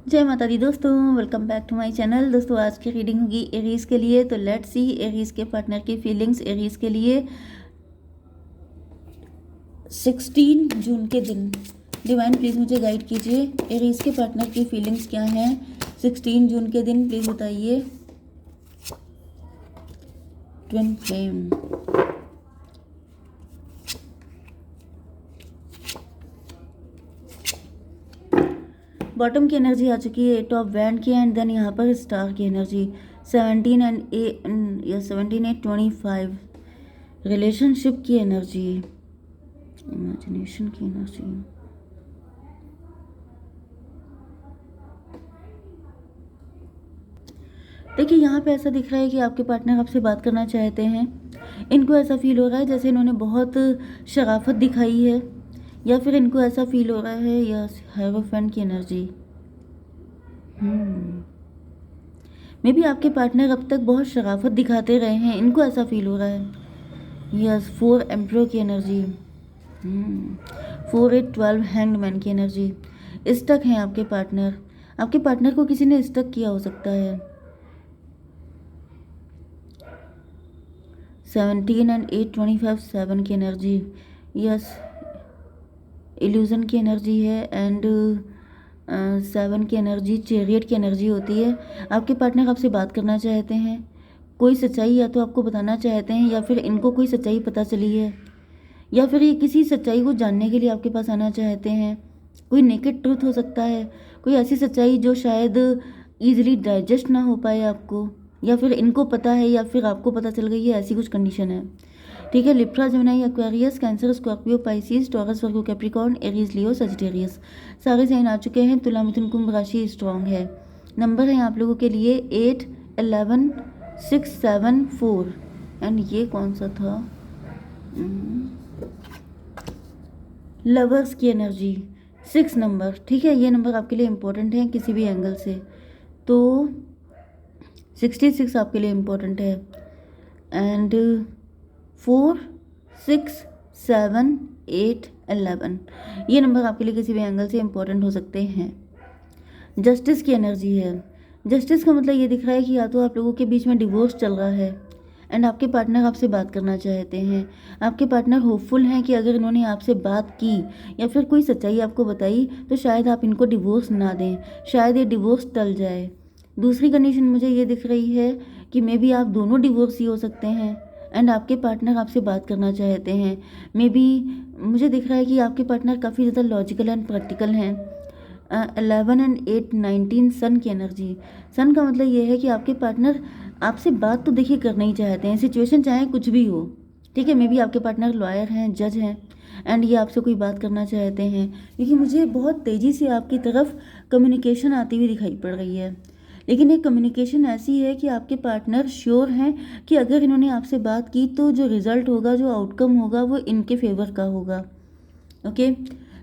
जय माता दी दोस्तों, welcome back to my channel. दोस्तों आज की रीडिंग होगी एरीज के लिए। तो लेट्स सी एरीज के पार्टनर की फीलिंग्स एरीज के लिए 16 जून के दिन। डिवाइन प्लीज़ मुझे गाइड कीजिए, एरीज के पार्टनर की फीलिंग्स क्या हैं 16 जून के दिन, प्लीज़ बताइए। ट्विन फ्लेम, बॉटम की एनर्जी आ चुकी है, टॉप बैंड की, एंड देन यहाँ पर स्टार की एनर्जी 17 एंड 8 25, रिलेशनशिप की एनर्जी, इमेजिनेशन की एनर्जी। देखिए यहाँ पे ऐसा दिख रहा है कि आपके पार्टनर आपसे बात करना चाहते हैं। इनको ऐसा फील हो रहा है जैसे इन्होंने बहुत शराफत दिखाई है, या फिर इनको ऐसा फील हो रहा है, यस हेरोफेंट की एनर्जी। मे बी आपके पार्टनर अब तक बहुत शराफत दिखाते रहे हैं, इनको ऐसा फील हो रहा है। यस 4 एम्परर की एनर्जी, 4 8 12 हैंग्ड मैन की एनर्जी। स्टक हैं आपके पार्टनर, आपके पार्टनर को किसी ने स्टक किया हो सकता है। 17 एंड 8 25 7 की एनर्जी, यस इल्यूजन की एनर्जी है, एंड 7 की एनर्जी चैरियट की एनर्जी होती है। आपके पार्टनर आपसे बात करना चाहते हैं, कोई सच्चाई या तो आपको बताना चाहते हैं, या फिर इनको कोई सच्चाई पता चली है, या फिर ये किसी सच्चाई को जानने के लिए आपके पास आना चाहते हैं। कोई नेकेड ट्रूथ हो सकता है, कोई ऐसी सच्चाई जो शायद ईजिली डाइजेस्ट ना हो पाए आपको, या फिर इनको पता है या फिर आपको पता चल गई है, ऐसी कुछ कंडीशन है। ठीक है, Libra, Gemini, Aquarius, Cancer, Scorpio, Pisces, Taurus, Virgo, Capricorn, Aries, Leo, Sagittarius, सारे साइन आ चुके हैं। तुला, मिथुन, कुंभ राशि स्ट्रॉन्ग है। नंबर है आप लोगों के लिए 8 11 6 7 4, एंड ये कौन सा था, लवर्स की एनर्जी 6 नंबर। ठीक है, ये नंबर आपके लिए इम्पोर्टेंट है किसी भी एंगल से, तो 66 आपके लिए इम्पोर्टेंट है, एंड 4 6 7 8 11, ये नंबर आपके लिए किसी भी एंगल से इम्पोर्टेंट हो सकते हैं। जस्टिस की एनर्जी है, जस्टिस का मतलब ये दिख रहा है कि या तो आप लोगों के बीच में डिवोर्स चल रहा है, एंड आपके पार्टनर आपसे बात करना चाहते हैं। आपके पार्टनर होपफुल हैं कि अगर इन्होंने आपसे बात की या फिर कोई सच्चाई आपको बताई तो शायद आप इनको डिवोर्स ना दें, शायद ये डिवोर्स टल जाए। दूसरी कंडीशन मुझे ये दिख रही है कि मे बी आप दोनों डिवोर्सी हो सकते हैं, एंड आपके पार्टनर आपसे बात करना चाहते हैं। मे बी मुझे दिख रहा है कि आपके पार्टनर काफ़ी ज़्यादा लॉजिकल एंड प्रैक्टिकल हैं। 11 एंड 8 19 सन की एनर्जी, सन का मतलब ये है कि आपके पार्टनर आपसे बात तो देखिए करना ही चाहते हैं, सिचुएशन चाहे कुछ भी हो। ठीक है, मे बी आपके पार्टनर लॉयर हैं, जज हैं, एंड ये आपसे कोई बात करना चाहते हैं, क्योंकि मुझे बहुत तेज़ी से आपकी तरफ कम्युनिकेशन आती हुई दिखाई पड़ रही है। लेकिन ये कम्युनिकेशन ऐसी है कि आपके पार्टनर श्योर हैं कि अगर इन्होंने आपसे बात की तो जो रिज़ल्ट होगा, जो आउटकम होगा, वो इनके फेवर का होगा। ओके,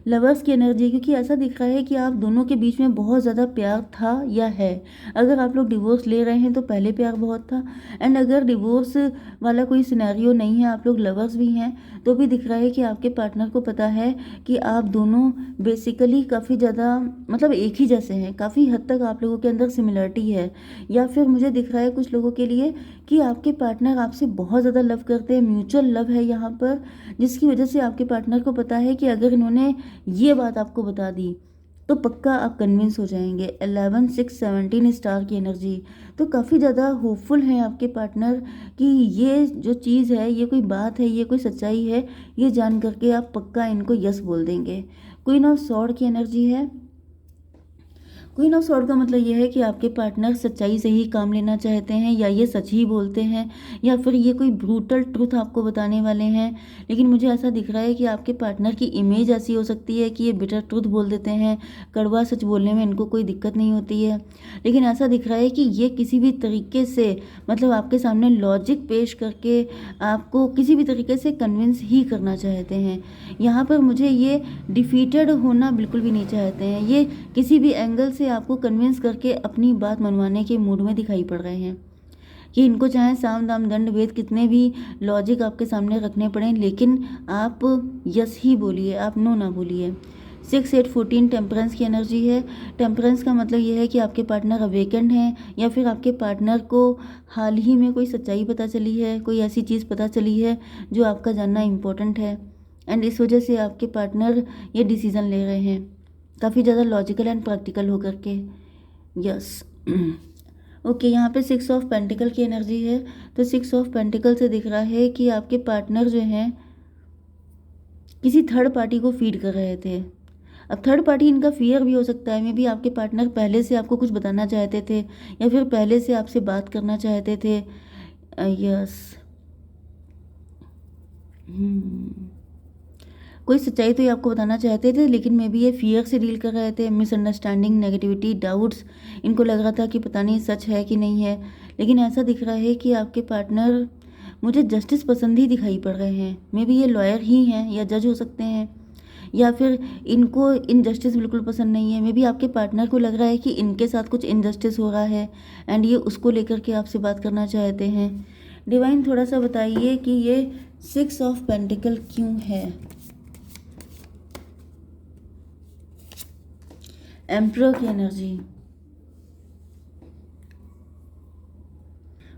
लवर्स की एनर्जी, क्योंकि ऐसा दिख रहा है कि आप दोनों के बीच में बहुत ज़्यादा प्यार था या है। अगर आप लोग डिवोर्स ले रहे हैं तो पहले प्यार बहुत था, एंड अगर डिवोर्स वाला कोई सिनेरियो नहीं है, आप लोग लवर्स भी हैं, तो भी दिख रहा है कि आपके पार्टनर को पता है कि आप दोनों बेसिकली काफ़ी ज़्यादा मतलब एक ही जैसे हैं, काफ़ी हद तक आप लोगों के अंदर सिमिलरिटी है। या फिर मुझे दिख रहा है कुछ लोगों के लिए कि आपके पार्टनर आपसे बहुत ज़्यादा लव करते हैं, म्यूचुअल लव है यहाँ पर, जिसकी वजह से आपके पार्टनर को पता है कि अगर इन्होंने ये बात आपको बता दी तो पक्का आप कन्विंस हो जाएंगे। 11 6 17 स्टार की एनर्जी, तो काफ़ी ज़्यादा होपफुल हैं आपके पार्टनर कि ये जो चीज़ है, ये कोई बात है, ये कोई सच्चाई है, ये जान करके आप पक्का इनको यस बोल देंगे। क्वीन ऑफ सॉर्ड की एनर्जी है, क्वीन ऑफ सॉर्ड का मतलब यह है कि आपके पार्टनर सच्चाई से ही काम लेना चाहते हैं, या ये सच ही बोलते हैं, या फिर ये कोई ब्रूटल ट्रूथ आपको बताने वाले हैं। लेकिन मुझे ऐसा दिख रहा है कि आपके पार्टनर की इमेज ऐसी हो सकती है कि ये बिटर ट्रूथ बोल देते हैं, कड़वा सच बोलने में इनको कोई दिक्कत नहीं होती है। लेकिन ऐसा दिख रहा है कि ये किसी भी तरीके से मतलब आपके सामने लॉजिक पेश करके आपको किसी भी तरीके से कन्विंस ही करना चाहते हैं। यहाँ पर मुझे ये डिफीटेड होना बिल्कुल भी नहीं चाहते हैं, ये किसी भी एंगल से आपको कन्विंस करके अपनी बात मनवाने के मूड में दिखाई पड़ रहे हैं, कि इनको चाहे साम दाम दंड भेद कितने भी लॉजिक आपके सामने रखने पड़े, लेकिन आप यस ही बोलिए, आप नो ना बोलिए। 6, 8, 14 टेम्परेंस की एनर्जी है। टेम्परेंस का मतलब ये है कि आपके पार्टनर अवेकेंड हैं या फिर आपके पार्टनर को हाल ही में कोई सच्चाई पता चली है, कोई ऐसी चीज़ पता चली है जो आपका जानना इम्पोर्टेंट है, एंड इस वजह से आपके पार्टनर ये डिसीज़न ले रहे हैं काफ़ी ज़्यादा लॉजिकल एंड प्रैक्टिकल होकर के। यस ओके, यहाँ पे 6 ऑफ पेंटिकल की एनर्जी है। तो 6 ऑफ पेंटिकल से दिख रहा है कि आपके पार्टनर जो हैं किसी थर्ड पार्टी को फीड कर रहे थे। अब थर्ड पार्टी इनका फियर भी हो सकता है, मे बी आपके पार्टनर पहले से आपको कुछ बताना चाहते थे या फिर पहले से आपसे बात करना चाहते थे। यस कोई सच्चाई तो ये आपको बताना चाहते थे, लेकिन मे बी ये फियर से डील कर रहे थे, मिसअंडरस्टैंडिंग, नेगेटिविटी, डाउट्स। इनको लग रहा था कि पता नहीं सच है कि नहीं है, लेकिन ऐसा दिख रहा है कि आपके पार्टनर मुझे जस्टिस पसंद ही दिखाई पड़ रहे हैं। मे बी ये लॉयर ही हैं या जज हो सकते हैं, या फिर इनको इनजस्टिस बिल्कुल पसंद नहीं है। मे बी आपके पार्टनर को लग रहा है कि इनके साथ कुछ इनजस्टिस हो रहा है एंड ये उसको लेकर के आपसे बात करना चाहते हैं। डिवाइन थोड़ा सा बताइए कि ये 6 ऑफ पेंटिकल क्यों है। एम्परर की एनर्जी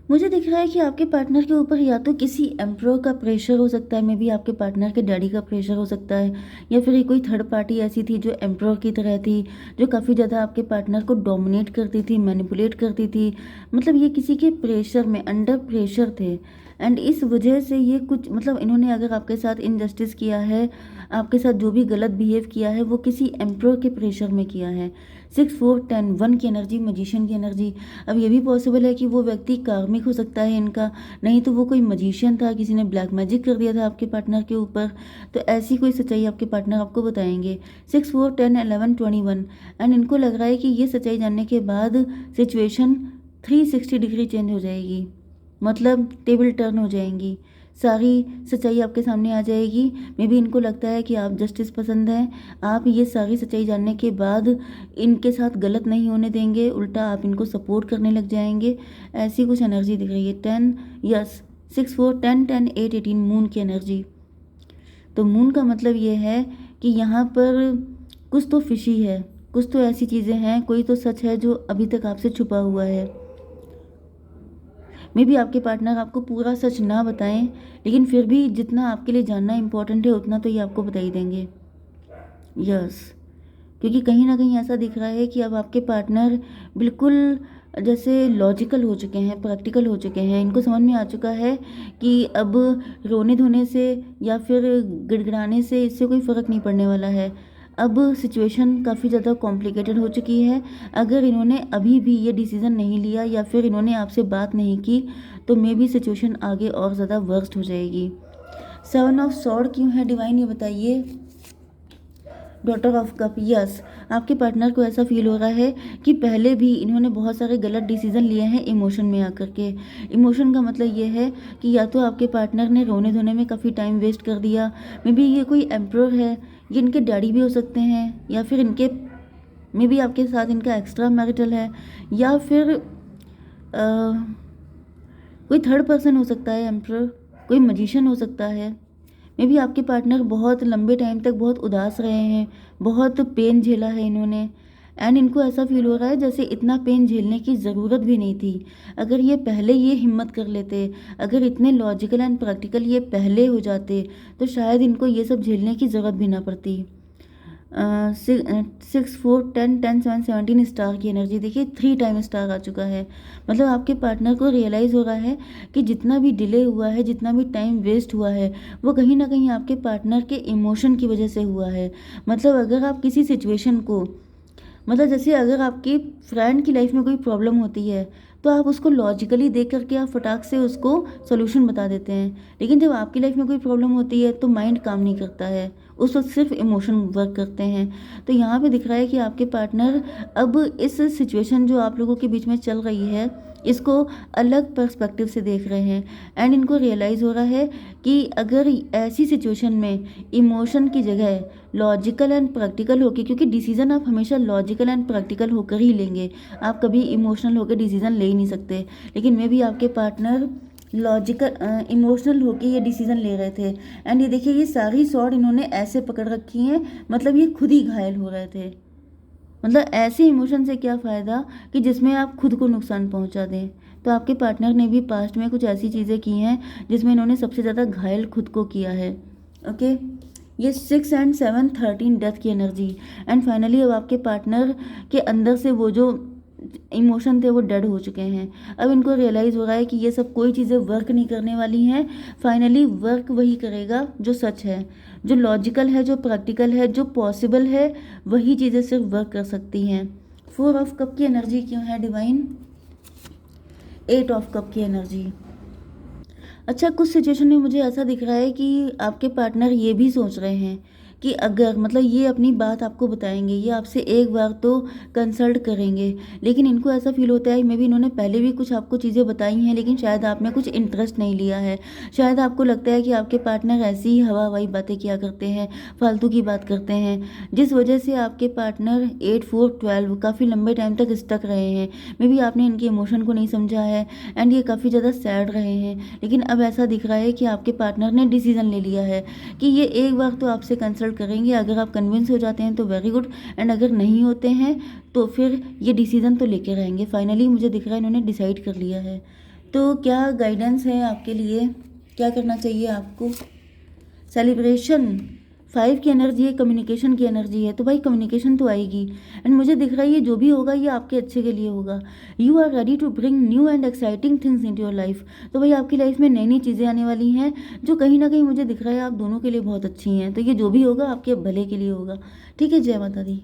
मुझे दिख रहा है कि आपके पार्टनर के ऊपर या तो किसी एम्परर का प्रेशर हो सकता है, मे बी आपके पार्टनर के डैडी का प्रेशर हो सकता है, या फिर ये कोई थर्ड पार्टी ऐसी थी जो एम्परर की तरह थी, जो काफ़ी ज़्यादा आपके पार्टनर को डोमिनेट करती थी, मैनिपुलेट करती थी। मतलब ये किसी के प्रेशर में, अंडर प्रेशर थे, एंड इस वजह से ये कुछ मतलब इन्होंने अगर आपके साथ इनजस्टिस किया है, आपके साथ जो भी गलत बिहेव किया है, वो किसी एम्परर के प्रेशर में किया है। 6, 4, 10, 1 की एनर्जी, मजिशियन की एनर्जी। अब ये भी पॉसिबल है कि वो व्यक्ति कार्मिक हो सकता है इनका, नहीं तो वो कोई मजिशियन था, किसी ने ब्लैक मैजिक कर दिया था आपके पार्टनर के ऊपर। तो ऐसी कोई सच्चाई आपके पार्टनर आपको बताएंगे। 6, 4, 10, 11, 21, एंड इनको लग रहा है कि ये सच्चाई जानने के बाद सिचुएशन 360 डिग्री चेंज हो जाएगी, मतलब टेबल टर्न हो जाएंगी, सारी सच्चाई आपके सामने आ जाएगी। मे बी इनको लगता है कि आप जस्टिस पसंद हैं, आप ये सारी सच्चाई जानने के बाद इनके साथ गलत नहीं होने देंगे, उल्टा आप इनको सपोर्ट करने लग जाएंगे। ऐसी कुछ एनर्जी दिख रही है। 10 यस 6, 4, 10, 10, 8, 18 मून की एनर्जी। तो मून का मतलब ये है कि यहाँ पर कुछ तो फिशी है, कुछ तो ऐसी चीज़ें हैं, कोई तो सच है जो अभी तक आपसे छुपा हुआ है। मे बी आपके पार्टनर आपको पूरा सच ना बताएं, लेकिन फिर भी जितना आपके लिए जानना इम्पोर्टेंट है उतना तो ये आपको बता ही देंगे। यस क्योंकि कहीं ना कहीं ऐसा दिख रहा है कि अब आपके पार्टनर बिल्कुल जैसे लॉजिकल हो चुके हैं, प्रैक्टिकल हो चुके हैं। इनको समझ में आ चुका है कि अब रोने धोने से या फिर गिड़गिड़ाने से इससे कोई फ़र्क नहीं पड़ने वाला है। अब सिचुएशन काफ़ी ज़्यादा कॉम्प्लिकेटेड हो चुकी है। अगर इन्होंने अभी भी ये डिसीज़न नहीं लिया या फिर इन्होंने आपसे बात नहीं की तो मे बी सिचुएशन आगे और ज़्यादा वर्स्ट हो जाएगी। 7 ऑफ सॉर्ड क्यों है डिवाइन, ये बताइए। डॉटर ऑफ कप, यस आपके पार्टनर को ऐसा फील हो रहा है कि पहले भी इन्होंने बहुत सारे गलत डिसीजन लिए हैं इमोशन में आकर के। इमोशन का मतलब ये है कि या तो आपके पार्टनर ने रोने धोने में काफ़ी टाइम वेस्ट कर दिया, मे बी ये कोई एम्प्रर है, ये इनके डैडी भी हो सकते हैं, या फिर इनके मे बी आपके साथ इनका एक्स्ट्रा मैरिटल है, या फिर कोई थर्ड पर्सन हो सकता है एम्प्रर, कोई मजिशियन हो सकता है। मे बी आपके पार्टनर बहुत लंबे टाइम तक बहुत उदास रहे हैं, बहुत पेन झेला है इन्होंने, एंड इनको ऐसा फील हो रहा है जैसे इतना पेन झेलने की ज़रूरत भी नहीं थी। अगर ये पहले ये हिम्मत कर लेते, अगर इतने लॉजिकल एंड प्रैक्टिकल ये पहले हो जाते तो शायद इनको ये सब झेलने की ज़रूरत भी ना पड़ती। 6, 4, 10, 10, 7, 17 स्टार की एनर्जी देखिए, 3 टाइम स्टार आ चुका है। मतलब आपके पार्टनर को रियलाइज़ हो रहा है कि जितना भी डिले हुआ है, जितना भी टाइम वेस्ट हुआ है, वो कहीं ना कहीं आपके पार्टनर के इमोशन की वजह से हुआ है। मतलब अगर आप किसी सिचुएशन को, मतलब जैसे अगर आपकी फ्रेंड की लाइफ में कोई प्रॉब्लम होती है तो आप उसको लॉजिकली देख करके आप फटाक से उसको सोल्यूशन बता देते हैं, लेकिन जब आपकी लाइफ में कोई प्रॉब्लम होती है तो माइंड काम नहीं करता है, उस वक्त सिर्फ इमोशन वर्क करते हैं। तो यहाँ पे दिख रहा है कि आपके पार्टनर अब इस सिचुएशन जो आप लोगों के बीच में चल रही है इसको अलग पर्सपेक्टिव से देख रहे हैं, एंड इनको रियलाइज़ हो रहा है कि अगर ऐसी सिचुएशन में इमोशन की जगह लॉजिकल एंड प्रैक्टिकल होकर, क्योंकि डिसीज़न आप हमेशा लॉजिकल एंड प्रैक्टिकल होकर ही लेंगे, आप कभी इमोशनल होकर डिसीज़न ले ही नहीं सकते। लेकिन मे भी आपके पार्टनर लॉजिकल इमोशनल होके ये डिसीजन ले रहे थे। एंड ये देखिए ये सारी स्वॉर्ड इन्होंने ऐसे पकड़ रखी हैं, मतलब ये खुद ही घायल हो रहे थे। मतलब ऐसे इमोशन से क्या फ़ायदा कि जिसमें आप खुद को नुकसान पहुंचा दें। तो आपके पार्टनर ने भी पास्ट में कुछ ऐसी चीज़ें की हैं जिसमें इन्होंने सबसे ज़्यादा घायल खुद को किया है। ओके, ये 6 एंड 7 13 डेथ की एनर्जी। एंड फाइनली अब आपके पार्टनर के अंदर से वो जो इमोशन थे वो डेड हो चुके हैं। अब इनको रियलाइज़ हो रहा है कि ये सब कोई चीज़ें वर्क नहीं करने वाली हैं। फाइनली वर्क वही करेगा जो सच है, जो लॉजिकल है, जो प्रैक्टिकल है, जो पॉसिबल है, वही चीज़ें सिर्फ वर्क कर सकती हैं। 4 ऑफ कप की एनर्जी क्यों है डिवाइन? 8 ऑफ कप की एनर्जी। अच्छा, कुछ सिचुएशन में मुझे ऐसा दिख रहा है कि आपके पार्टनर ये भी सोच रहे हैं कि अगर मतलब ये अपनी बात आपको बताएंगे, ये आपसे एक बार तो कंसल्ट करेंगे, लेकिन इनको ऐसा फील होता है मे बी इन्होंने पहले भी कुछ आपको चीज़ें बताई हैं, लेकिन शायद आपने कुछ इंटरेस्ट नहीं लिया है। शायद आपको लगता है कि आपके पार्टनर ऐसी ही हवा हवाई बातें किया करते हैं, फालतू की बात करते हैं, जिस वजह से आपके पार्टनर 8 4 12 काफ़ी लंबे टाइम तक स्टक रहे हैं। मे बी आपने इनके इमोशन को नहीं समझा है एंड ये काफ़ी ज़्यादा सैड रहे हैं। लेकिन अब ऐसा दिख रहा है कि आपके पार्टनर ने डिसीजन ले लिया है कि ये एक बार तो आपसे कंसल्ट करेंगे। अगर आप कन्विंस हो जाते हैं तो वेरी गुड, एंड अगर नहीं होते हैं तो फिर ये डिसीजन तो लेके रहेंगे। फाइनली मुझे दिख रहा है इन्होंने डिसाइड कर लिया है। तो क्या गाइडेंस है आपके लिए, क्या करना चाहिए आपको? सेलिब्रेशन 5 की एनर्जी है, कम्युनिकेशन की एनर्जी है, तो भाई कम्युनिकेशन तो आएगी। एंड मुझे दिख रहा है ये जो भी होगा ये आपके अच्छे के लिए होगा। You are ready to bring new and exciting things in your life. तो भाई आपकी लाइफ में नई नई चीज़ें आने वाली हैं जो कहीं ना कहीं मुझे दिख रहा है आप दोनों के लिए बहुत अच्छी हैं। तो ये जो भी होगा आपके भले के लिए होगा। ठीक है, जय माता दी।